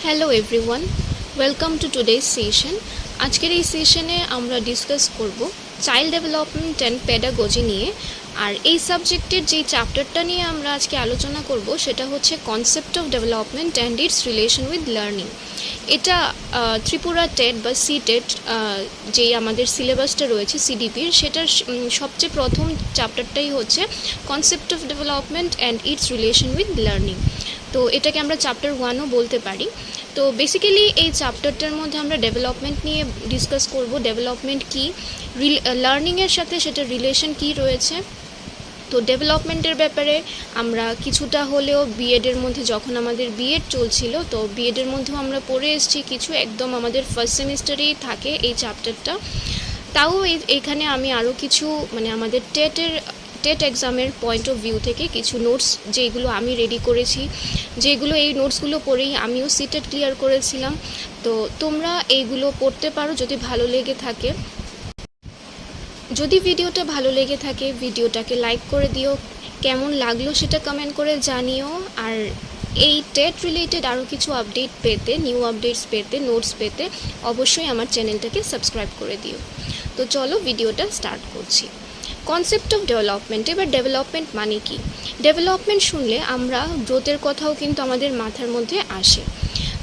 Hello everyone, welcome to today's session. আজকের এই সেশনে আমরা ডিসকাস করব চাইল্ড ডেভেলপমেন্ট অ্যান্ড পেডাগজি নিয়ে। আর এই সাবজেক্টের যেই চ্যাপ্টারটা নিয়ে আমরা আজকে আলোচনা করব সেটা হচ্ছে concept of development and it's relation with learning. এটা ত্রিপুরা টেট বা সি টেট যেই আমাদের সিলেবাসটা রয়েছে সিডিপির, সেটার সবচেয়ে প্রথম চ্যাপ্টারটাই হচ্ছে concept of development and it's relation with learning. তো এটাকে আমরা চ্যাপ্টার 1ও বলতে পারি। তো বেসিক্যালি এই চ্যাপ্টারটার মধ্যে আমরা ডেভেলপমেন্ট নিয়ে ডিসকাস করব, ডেভেলপমেন্ট কী, লার্নিংয়ের সাথে সেটার রিলেশন কী রয়েছে। তো ডেভেলপমেন্টের ব্যাপারে আমরা কিছুটা হলেও বিএডের মধ্যে, যখন আমাদের বিএড চলছিল তো বিএডের মধ্যেও আমরা পড়ে এসেছি কিছু, একদম আমাদের ফার্স্ট সেমিস্টারেই থাকে এই চ্যাপ্টারটা। তাও এখানে আমি আরও কিছু আমাদের টেট এক্সামের পয়েন্ট অফ ভিউ থেকে কিছু নোটস যেগুলো আমি রেডি করেছি, যেগুলো এই নোটসগুলো পড়েই আমিও সিটেট ক্লিয়ার করেছিলাম। তো তোমরা এইগুলো পড়তে পারো যদি ভালো লেগে থাকে। যদি ভিডিওটা ভালো লেগে থাকে ভিডিওটাকে লাইক করে দিও, কেমন লাগলো সেটা কমেন্ট করে জানিও। আর এই টেট রিলেটেড আরও কিছু আপডেট পেতে, নিউ আপডেটস পেতে, নোটস পেতে অবশ্যই আমার চ্যানেলটাকে সাবস্ক্রাইব করে দিও। তো চলো ভিডিওটা স্টার্ট করছি। Concept of development. এবার ডেভেলপমেন্ট মানে কি? ডেভেলপমেন্ট শুনলে আমরা গ্রোথের কথাও কিন্তু আমাদের মাথার মধ্যে আসে,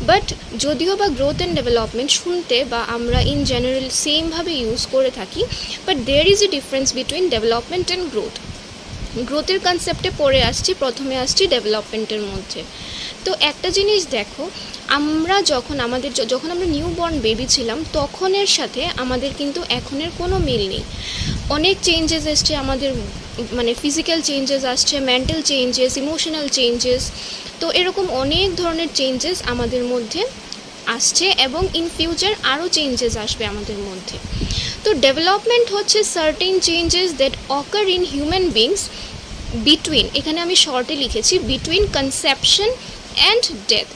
বাট যদিও বা গ্রোথ অ্যান্ড ডেভেলপমেন্ট শুনতে বা আমরা ইন জেনারেল সেমভাবে ইউজ করে থাকি, but there is a difference between development and growth. গ্রোথের কনসেপ্টে পড়ে আসছি, প্রথমে আসছি ডেভেলপমেন্টের মধ্যে। তো একটা জিনিস দেখো, আমরা যখন আমরা নিউ বর্ন বেবি ছিলাম তখনের সাথে আমাদের কিন্তু এখনের কোনো মিল নেই। অনেক চেঞ্জেস এসছে আমাদের, ফিজিক্যাল চেঞ্জেস আসছে, মেন্টাল চেঞ্জেস, ইমোশনাল চেঞ্জেস। তো এরকম অনেক ধরনের চেঞ্জেস আমাদের মধ্যে আসছে এবং ইন ফিউচার আরও চেঞ্জেস আসবে আমাদের মধ্যে। তো ডেভেলপমেন্ট হচ্ছে certain changes that occur in human beings between, এখানে আমি শর্টে লিখেছি, বিটুইন কনসেপশন অ্যান্ড ডেথ।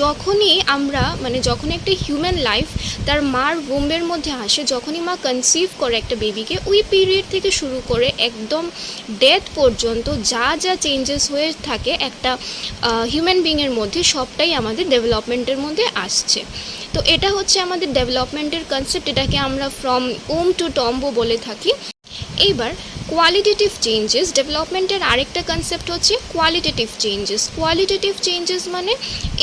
যখনই আমরা যখন একটা হিউম্যান লাইফ তার মার ওম্বের মধ্যে আসে, যখনই মা কনসিভ করে একটা বেবিকে, ওই পিরিয়ড থেকে শুরু করে একদম ডেথ পর্যন্ত যা যা চেঞ্জেস হয়ে থাকে একটা হিউম্যান বিংয়ের মধ্যে, সবটাই আমাদের ডেভেলপমেন্টের মধ্যে আসছে। তো এটা হচ্ছে আমাদের ডেভেলপমেন্টের কনসেপ্ট, এটাকে আমরা ফ্রম ওম টু টম্বো বলে থাকি। এইবার কোয়ালিটেটিভ চেঞ্জেস, ডেভেলপমেন্টের আরেকটা কনসেপ্ট হচ্ছে কোয়ালিটেটিভ চেঞ্জেস। কোয়ালিটেটিভ চেঞ্জেস মানে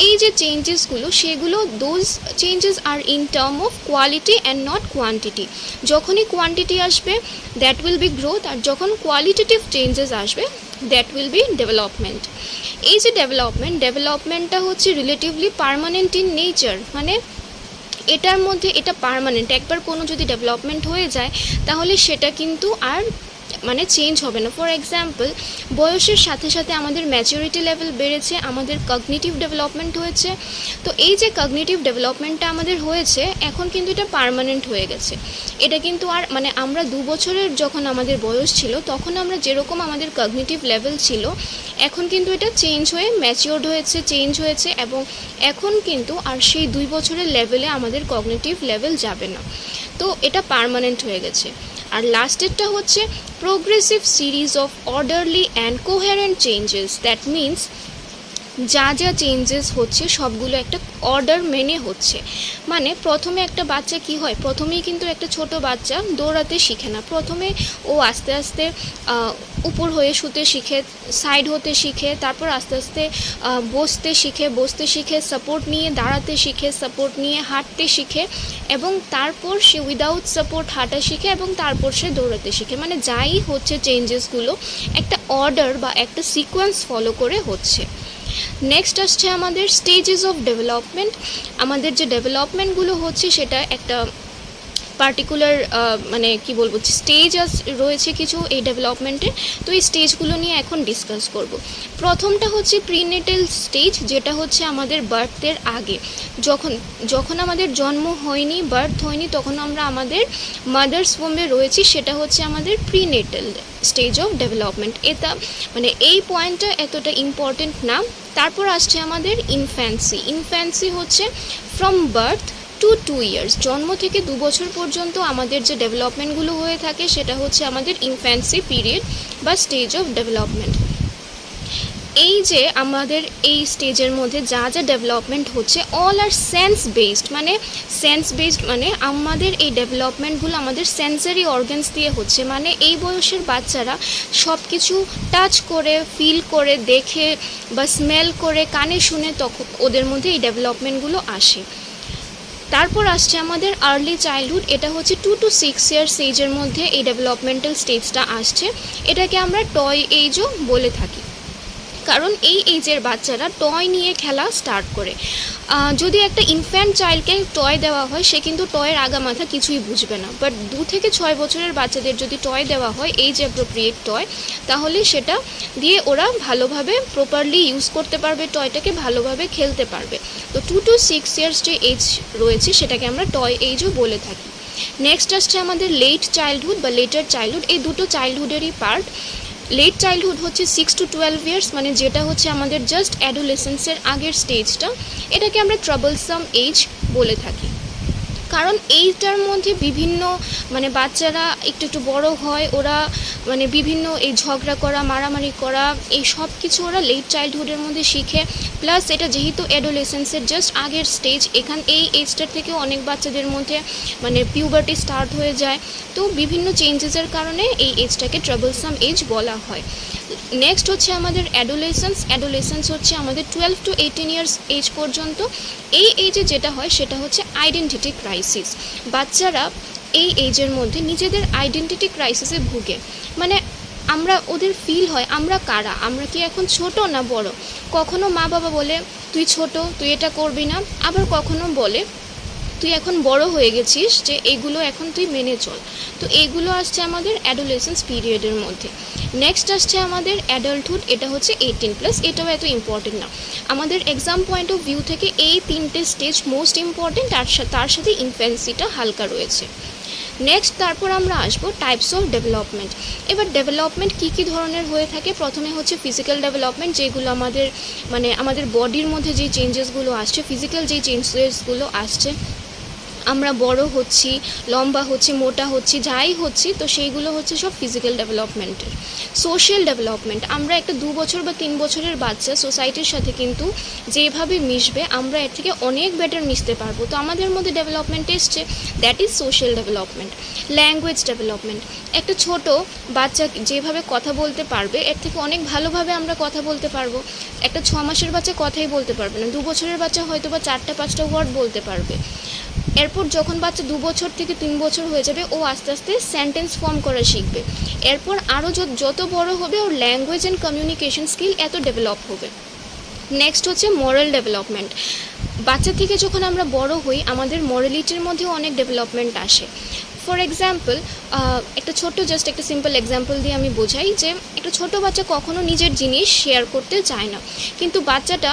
এই যে চেঞ্জেসগুলো, সেগুলো those changes are in term of quality and not quantity. যখনই কোয়ান্টিটি আসবে দ্যাট উইল বি গ্রোথ, আর যখন কোয়ালিটেটিভ চেঞ্জেস আসবে দ্যাট উইল বি ডেভেলপমেন্ট। এই যে ডেভেলপমেন্টটা হচ্ছে রিলেটিভলি পার্মানেন্ট ইন নেচার, এটার মধ্যে এটা পার্মানেন্ট। একবার কোনো যদি ডেভেলপমেন্ট হয়ে যায় তাহলে সেটা কিন্তু আর চেঞ্জ হবে না। ফর এক্সাম্পল, বয়সের সাথে সাথে আমাদের ম্যাচুরিটি লেভেল বেড়েছে, আমাদের কগনিটিভ ডেভেলপমেন্ট হয়েছে। তো এই যে কগনিটিভ ডেভেলপমেন্টটা আমাদের হয়েছে, এখন কিন্তু এটা পার্মানেন্ট হয়ে গেছে। এটা কিন্তু আর আমরা 2 বছরের যখন আমাদের বয়স ছিল তখন আমরা যেরকম আমাদের কগনিটিভ লেভেল ছিল, এখন কিন্তু এটা চেঞ্জ হয়ে ম্যাচিওর্ড হয়েছে, চেঞ্জ হয়েছে, এবং এখন কিন্তু আর সেই 2 বছরের লেভেলে আমাদের কগনিটিভ লেভেল যাবে না। তো এটা পার্মানেন্ট হয়ে গেছে। আর লাস্টেরটা হচ্ছে progressive series of orderly and coherent changes. That means যা যা চেঞ্জেস হচ্ছে সবগুলো একটা অর্ডার মেনে হচ্ছে। প্রথমে একটা বাচ্চা কি হয়, প্রথমেই কিন্তু একটা ছোট বাচ্চা দৌড়াতে শিখে না। প্রথমে ও আস্তে আস্তে উপর হয়ে শুতে শিখে, সাইড হতে শিখে, তারপর আস্তে আস্তে বসতে শিখে, সাপোর্ট নিয়ে দাঁড়াতে শিখে, সাপোর্ট নিয়ে হাঁটতে শিখে, এবং তারপর সে উইদাউট সাপোর্ট হাঁটা শিখে, এবং তারপর সে দৌড়াতে শিখে। যাই হচ্ছে চেঞ্জেসগুলো একটা অর্ডার বা একটা সিকোয়েন্স ফলো করে হচ্ছে। নেক্সট আসছে আমাদের স্টেজেস অফ ডেভেলপমেন্ট। আমাদের যে ডেভেলপমেন্টগুলো হচ্ছে সেটা একটা পার্টিকুলার স্টেজ রয়েছে কিছু এই ডেভেলপমেন্টের। তো এই স্টেজগুলো নিয়ে এখন ডিসকাস করব। প্রথমটা হচ্ছে প্রিনেটাল স্টেজ, যেটা হচ্ছে আমাদের বার্থের আগে, যখন আমাদের জন্ম হয়নি, বার্থ হয়নি, তখন আমরা আমাদের মাদার্স ওম্বে রয়েছি, সেটা হচ্ছে আমাদের প্রিনেটাল স্টেজ অফ ডেভেলপমেন্ট। এটা এই পয়েন্টটা এতটা ইম্পর্টেন্ট না। তারপর আসছে আমাদের ইনফ্যান্সি হচ্ছে ফ্রম বার্থ টু 2 ইয়ার্স, জন্ম থেকে 2 বছর পর্যন্ত আমাদের যে ডেভেলপমেন্টগুলো হয়ে থাকে সেটা হচ্ছে আমাদের ইনফ্যান্সি পিরিয়ড বা স্টেজ অফ ডেভেলপমেন্ট। এই যে আমাদের এই স্টেজের মধ্যে যা যা ডেভেলপমেন্ট হচ্ছে অল আর সেন্স বেসড মানে আমাদের এই ডেভেলপমেন্টগুলো আমাদের সেন্সারি অর্গানস দিয়ে হচ্ছে, মানে এই বয়সের বাচ্চারা সব কিছু টাচ করে, ফিল করে, দেখে বা স্মেল করে, কানে শুনে তখন ওদের মধ্যে এই ডেভেলপমেন্টগুলো আসে। তারপর আসছে আমাদের আর্লি চাইল্ডহুড, এটা হচ্ছে 2 to 6 ইয়ার্স এজের মধ্যে এই ডেভেলপমেন্টাল স্টেজটা আসছে। এটাকে আমরা টয় এজও বলে থাকি, কারণ এই এজের বাচ্চারা টয় নিয়ে খেলা স্টার্ট করে। যদি একটা ইনফ্যান্ট চাইল্ডকে টয় দেওয়া হয়, সে কিন্তু টয়ের আগামাথা কিছুই বুঝবে না, বাট 2 থেকে 6 বছরের বাচ্চাদের যদি টয় দেওয়া হয়, এই যে অ্যাপ্রোপ্রিয়েট টয়, তাহলে সেটা দিয়ে ওরা ভালোভাবে প্রপারলি ইউজ করতে পারবে, টয়টাকে ভালোভাবে খেলতে পারবে। তো 2 to 6 ইয়ার্স যে এজ রয়েছে সেটাকে আমরা টয় এজও বলে থাকি। নেক্সট আসছে আমাদের লেট চাইল্ডহুড বা লেটার চাইল্ডহুড, এই দুটো চাইল্ডহুডেরই পার্ট। লেট চাইল্ডহুড হচ্ছে 6 to 12 ইয়ার্স, মানে যেটা হচ্ছে আমাদের জাস্ট অ্যাডোলেসেন্সের আগের স্টেজটা, এটাকে আমরা ট্রাবলসাম এজ বলে থাকি। কারণ এইটার মধ্যে বিভিন্ন মানে বাচ্চারা একটু একটু বড় হয়, ওরা মানে বিভিন্ন এই ঝগড়া করা, মারামারি করা, এই সব কিছু ওরা লেট চাইল্ডহুডের মধ্যে শিখে। প্লাস এটা যেহেতু অ্যাডোলেসেন্সের জাস্ট আগের স্টেজ, এই এজটার থেকে অনেক বাচ্চাদের মধ্যে মানে পিউবার্টি স্টার্ট হয়ে যায়। তো বিভিন্ন চেঞ্জেসের কারণে এই এজটাকে ট্রাবলসাম এজ বলা হয়। নেক্সট হচ্ছে আমাদের অ্যাডোলেসেন্স হচ্ছে আমাদের 12 to 18 ইয়ার্স এজ পর্যন্ত। এই এজে যেটা হয় সেটা হচ্ছে আইডেন্টিটি ক্রাইসিস। বাচ্চারা এই এজের মধ্যে নিজেদের আইডেন্টিটি ক্রাইসিসে ভুগে, মানে আমরা ওদের ফিল হয় আমরা কারা, আমরা কি এখন ছোট না বড়। কখনো মা বাবা বলে তুই ছোট, তুই এটা করবি না, আবার কখনো বলে তুই এখন বড় হয়ে গেছিস, যে এগুলো এখন তুই মেনে চল। তো এইগুলো আসছে আমাদের অ্যাডোলেসেন্স পিরিয়ডের মধ্যে। নেক্সট আসছে আমাদের অ্যাডাল্টহুড, এটা হচ্ছে 18+, এটাও এত ইম্পর্টেন্ট না। আমাদের এক্সাম পয়েন্ট অফ ভিউ থেকে এই 3টে স্টেজ মোস্ট ইম্পর্টেন্ট, তার সাথে ইনফ্যান্সিটা হালকা রয়েছে। নেক্সট তারপর আমরা আসবো টাইপস অফ ডেভেলপমেন্ট। এবার ডেভেলপমেন্ট কী কী ধরনের হয়ে থাকে, প্রথমে হচ্ছে ফিজিক্যাল ডেভেলপমেন্ট, যেগুলো আমাদের বডির মধ্যে যে চেঞ্জেসগুলো আসছে, ফিজিক্যাল যে চেঞ্জেসগুলো আসছে, আমরা বড় হচ্ছি, লম্বা হচ্ছি, মোটা হচ্ছি, যাই হচ্ছি, তো সেইগুলো হচ্ছে সব ফিজিক্যাল ডেভেলপমেন্টের। সোশ্যাল ডেভেলপমেন্ট, আমরা একটা 2 বছর বা 3 বছরের বাচ্চা সোসাইটির সাথে কিন্তু যেভাবে মিশবে, আমরা এর থেকে অনেক বেটার মিশতে পারবো, তো আমাদের মধ্যে ডেভেলপমেন্ট এসছে, that is social development. Language development, একটা ছোট বাচ্চা যেভাবে কথা বলতে পারবে, এর থেকে অনেক ভালোভাবে আমরা কথা বলতে পারবো। একটা 6 মাসের বাচ্চা কথাই বলতে পারবে না, 2 বছরের বাচ্চা হয়তো বা 4টা-5টা ওয়ার্ড বলতে পারবে। এরপর যখন বাচ্চা 2 বছর থেকে 3 বছর হয়ে যাবে, ও আস্তে আস্তে সেন্টেন্স ফর্ম করা শিখবে। এরপর আরও যত বড় হবে, ওর ল্যাঙ্গুয়েজ অ্যান্ড কমিউনিকেশন স্কিল এত ডেভেলপ হবে। নেক্সট হচ্ছে মোরাল ডেভেলপমেন্ট। বাচ্চা থেকে যখন আমরা বড় হই, আমাদের মোরালিটির মধ্যেও অনেক ডেভেলপমেন্ট আসে। ফর এক্সাম্পল, একটা সিম্পল এক্সাম্পল দিয়ে আমি বোঝাই যে একটা ছোট বাচ্চা কখনো নিজের জিনিস শেয়ার করতে চায় না, কিন্তু বাচ্চাটা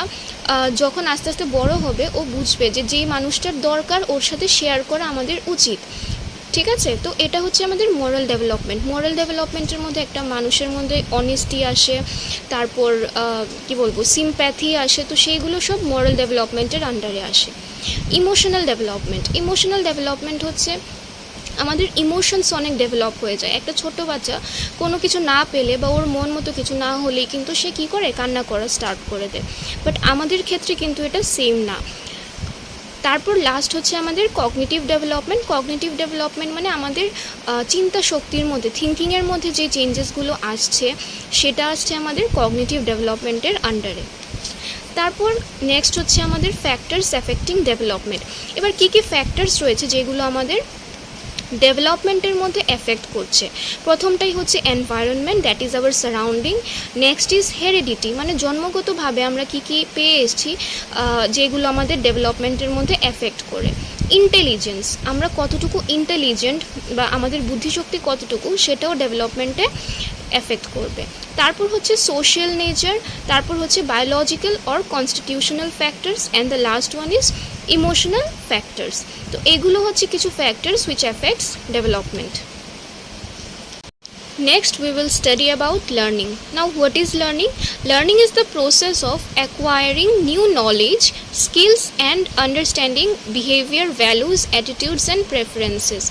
যখন আস্তে আস্তে বড় হবে, ও বুঝবে যে যেই মানুষটার দরকার ওর সাথে শেয়ার করা আমাদের উচিত। ঠিক আছে, তো এটা হচ্ছে আমাদের মোরাল ডেভেলপমেন্টের মধ্যে একটা মানুষের মধ্যে অনেস্টি আসে, তারপর সিম্প্যাথি আসে, তো সেইগুলো সব মোরাল ডেভেলপমেন্টের আন্ডারে আসে। ইমোশনাল ডেভেলপমেন্ট হচ্ছে আমাদের ইমোশনস অনেক ডেভেলপ হয়ে যায়। একটা ছোট বাচ্চা কোনো কিছু না পেলে বা ওর মন মতো কিছু না হলেই কিন্তু সে কী করে, কান্না করা স্টার্ট করে দেয়, বাট আমাদের ক্ষেত্রে কিন্তু এটা সেম না। তারপর লাস্ট হচ্ছে আমাদের কগনিটিভ ডেভেলপমেন্ট মানে আমাদের চিন্তা শক্তির মধ্যে, থিঙ্কিংয়ের মধ্যে যে চেঞ্জেসগুলো আসছে, সেটা আসছে আমাদের কগনিটিভ ডেভেলপমেন্টের আন্ডারে। তারপর নেক্সট হচ্ছে আমাদের ফ্যাক্টরস অ্যাফেক্টিং ডেভেলপমেন্ট। এবার কী কী ফ্যাক্টরস রয়েছে যেগুলো আমাদের ডেভেলপমেন্টের মধ্যে এফেক্ট করছে? প্রথমটাই হচ্ছে environment, that is our surrounding. Next is heredity, মানে জন্মগতভাবে আমরা কী কী পেয়ে এসেছি যেগুলো আমাদের ডেভেলপমেন্টের মধ্যে এফেক্ট করে। ইন্টেলিজেন্স, আমরা কতটুকু ইন্টেলিজেন্ট বা আমাদের বুদ্ধিশক্তি কতটুকু, সেটাও ডেভেলপমেন্টে এফেক্ট করবে। তারপর হচ্ছে সোশ্যাল নেচার, তারপর হচ্ছে biological or constitutional factors, and the last one is emotional factors. তো এগুলো হচ্ছে কিছু factors which affects development. Next, we will study about learning. Now, what is learning? Learning is the process of acquiring new knowledge, skills, and understanding behavior, values, attitudes, and preferences.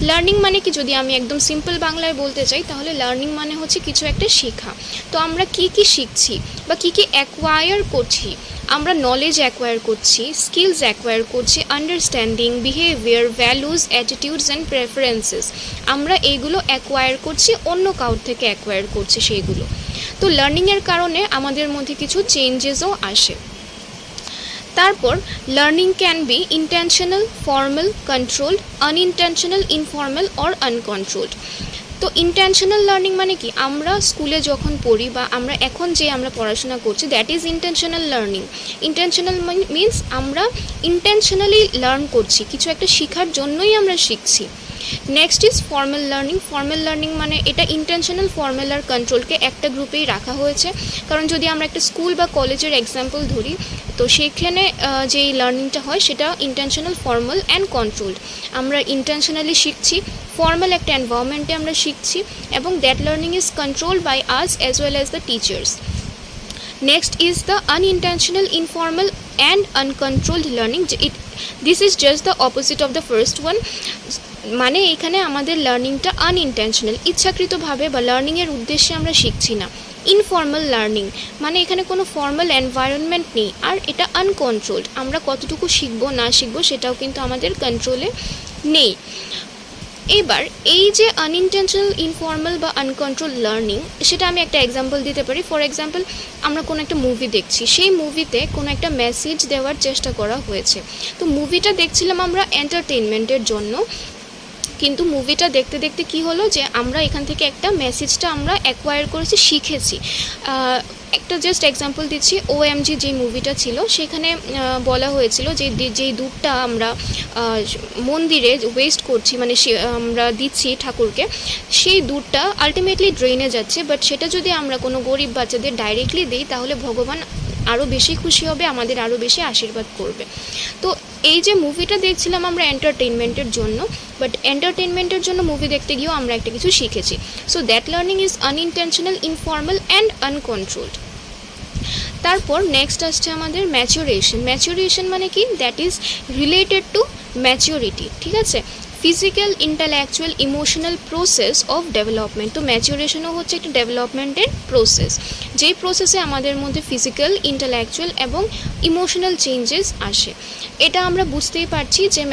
Learning মানে কি, যদি আমি একদম simple বাংলায় বলতে চাই তাহলে learning মানে হচ্ছে কিছু একটা শেখা। তো আমরা কি কি শিখছি বা কি কি অ্যাকোয়ার করছি, আমরা নলেজ অ্যাকোয়ার করছি, স্কিলস অ্যাকোয়ার করছি, understanding, behaviour, values, attitudes and preferences, আমরা এইগুলো অ্যাকোয়ার করছি, অন্য কারোর থেকে অ্যাকোয়ার করছি সেইগুলো। তো লার্নিংয়ের কারণে আমাদের মধ্যে কিছু চেঞ্জেসও আসে। তারপর learning can be intentional, formal, controlled, unintentional, informal or uncontrolled. তো ইন্টেনশনাল লার্নিং মানে কি, আমরা স্কুলে যখন পড়ি বা আমরা এখন যে আমরা পড়াশোনা করছি, that is intentional learning. Intentional means আমরা ইন্টেনশনালি লার্ন করছি, কিছু একটা শেখার জন্যই আমরা শিখছি। Next is formal learning. Formal learning মানে এটা ইন্টেনশনাল, ফর্মাল আর কন্ট্রোলকে একটা গ্রুপেই রাখা হয়েছে। কারণ যদি আমরা একটা স্কুল বা কলেজের এক্সাম্পল ধরি, তো সেখানে যেই লার্নিংটা হয় সেটা ইন্টেনশনাল, ফর্মাল অ্যান্ড কন্ট্রোলড। আমরা ইন্টেনশনালি শিখছি, ফর্মাল একটা এনভায়রনমেন্টে আমরা শিখছি, এবং that learning is controlled by us as well as the teachers. Next is the unintentional, informal and uncontrolled learning. This is just the opposite of the first one. মানে এখানে আমাদের লার্নিংটা আনইনটেনশনাল, ইচ্ছাকৃতভাবে বা লার্নিংয়ের উদ্দেশ্যে আমরা শিখছি না। ইনফর্মাল লার্নিং মানে এখানে কোনো ফর্মাল এনভায়রনমেন্ট নেই, আর এটা আনকন্ট্রোলড, আমরা কতটুকু শিখবো না শিখবো সেটাও কিন্তু আমাদের কন্ট্রোলে নেই। এবার এই যে আনইনটেনশনাল, ইনফর্মাল বা আনকন্ট্রোল লার্নিং, সেটা আমি একটা এক্সাম্পল দিতে পারি। ফর এক্সাম্পল, আমরা কোনো একটা মুভি দেখছি, সেই মুভিতে কোনো একটা মেসেজ দেওয়ার চেষ্টা করা হয়েছে। তো মুভিটা দেখছিলাম আমরা এন্টারটেনমেন্টের জন্য, কিন্তু মুভিটা দেখতে দেখতে কি হলো যে আমরা এখান থেকে একটা মেসেজটা আমরা অ্যাকোয়ার করেছি, শিখেছি। একটা জাস্ট এক্সাম্পল দিচ্ছি, OMG যেই মুভিটা ছিল সেখানে বলা হয়েছিল যে যেই দুধটা আমরা মন্দিরে ওয়েস্ট করছি, মানে আমরা দিচ্ছি ঠাকুরকে, সেই দুধটা আলটিমেটলি ড্রেনে যাচ্ছে, বাট সেটা যদি আমরা কোনো গরিব বাচ্চাদের ডাইরেক্টলি দিই তাহলে ভগবান আরও বেশি খুশি হবে, আমাদের আরও বেশি আশীর্বাদ করবে। তো এই যে মুভিটা দেখছিলাম আমরা এন্টারটেনমেন্টের জন্য, বাট এন্টারটেনমেন্টের জন্য মুভি দেখতে গিয়েও আমরা একটা কিছু শিখেছি। So that learning is unintentional, informal and uncontrolled. তারপর নেক্সট আসছে আমাদের ম্যাচুরেশন। ম্যাচুরেশন মানে কি, that is related to maturity, ঠিক আছে, physical, intellectual, emotional process of development. তো ম্যাচুরেশনও হচ্ছে একটা ডেভেলপমেন্টের প্রসেস, যেই প্রসেসে আমাদের মধ্যে ফিজিক্যাল, ইন্টালেকচুয়াল এবং ইমোশনাল চেঞ্জেস আসে। এটা আমরা বুঝতেই পারছি যে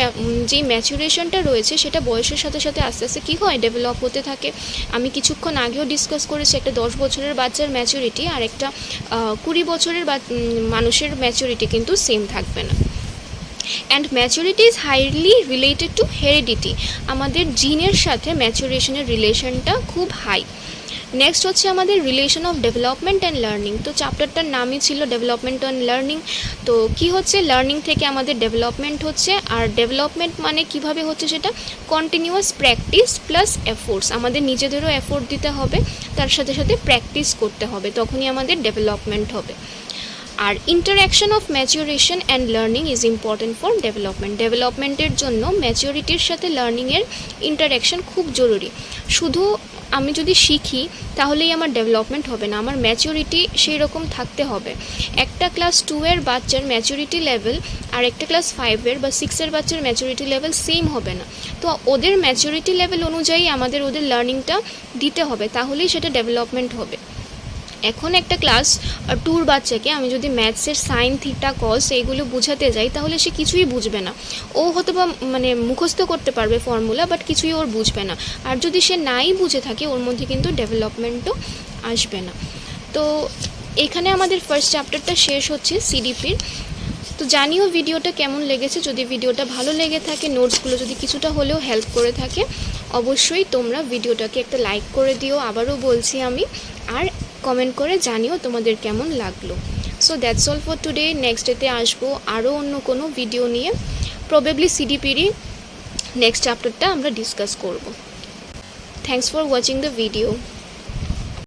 যেই ম্যাচুরেশনটা রয়েছে সেটা বয়সের সাথে সাথে আস্তে আস্তে কী হয়, ডেভেলপ হতে থাকে। আমি কিছুক্ষণ আগেও ডিসকাস করেছি, একটা 10 বছরের বাচ্চার ম্যাচুরিটি আর একটা 20 বছরের মানুষের ম্যাচুরিটি কিন্তু সেম থাকবে না। And maturity is highly related to heredity. আমাদের জিনের সাথে ম্যাচুরেশনের রিলেশনটা খুব হাই। নেক্সট হচ্ছে আমাদের relation of development and learning. তো চ্যাপ্টারটার নামই ছিল ডেভেলপমেন্ট অ্যান্ড লার্নিং। তো কি হচ্ছে, লার্নিং থেকে আমাদের ডেভেলপমেন্ট হচ্ছে, আর ডেভেলপমেন্ট মানে কিভাবে হচ্ছে সেটা কন্টিনিউয়াস প্র্যাকটিস প্লাস এফোর্টস। আমাদের নিজেদেরও এফোর্ট দিতে হবে, তার সাথে সাথে প্র্যাকটিস করতে হবে, তখনই আমাদের ডেভেলপমেন্ট হবে। আর interaction of maturation and learning is important for development. ডেভেলপমেন্টের জন্য ম্যাচুরিটির সাথে লার্নিংয়ের ইন্টারাকশন খুব জরুরি। শুধু আমি যদি শিখি তাহলেই আমার ডেভেলপমেন্ট হবে না, আমার ম্যাচুরিটি সেই রকম থাকতে হবে। একটা ক্লাস 2-এর বাচ্চার ম্যাচুরিটি লেভেল আর একটা ক্লাস 5-এর বা 6-এর বাচ্চার ম্যাচুরিটি লেভেল সেম হবে না। তো ওদের ম্যাচুরিটি লেভেল অনুযায়ী আমাদের ওদের লার্নিংটা দিতে হবে, তাহলেই সেটা ডেভেলপমেন্ট হবে। এখন একটা ক্লাস 2-র বাচ্চাকে আমি যদি ম্যাথসের সাইন, থিটা, কস এইগুলো বোঝাতে যাই তাহলে সে কিছুই বুঝবে না। ও হয়তো বা মানে মুখস্থ করতে পারবে ফর্মুলা, বাট কিছুই ওর বুঝবে না। আর যদি সে নাই বুঝে থাকে ওর মধ্যে কিন্তু ডেভেলপমেন্টও আসবে না। তো এখানে আমাদের ফার্স্ট চ্যাপ্টারটা শেষ হচ্ছে সিডিপির। তো জানিও ভিডিওটা কেমন লেগেছে। যদি ভিডিওটা ভালো লেগে থাকে, নোটসগুলো যদি কিছুটা হলেও হেল্প করে থাকে, অবশ্যই তোমরা ভিডিওটাকে একটা লাইক করে দিও, আবারও বলছি আমি, আর কমেন্ট করে জানিও তোমাদের কেমন লাগলো। So that's all for today. Next ডেতে আসবো আরও অন্য কোনো ভিডিও নিয়ে, প্রবাবলি সিডিপিরই নেক্সট চ্যাপ্টারটা আমরা ডিসকাস করব। Thanks for watching the video.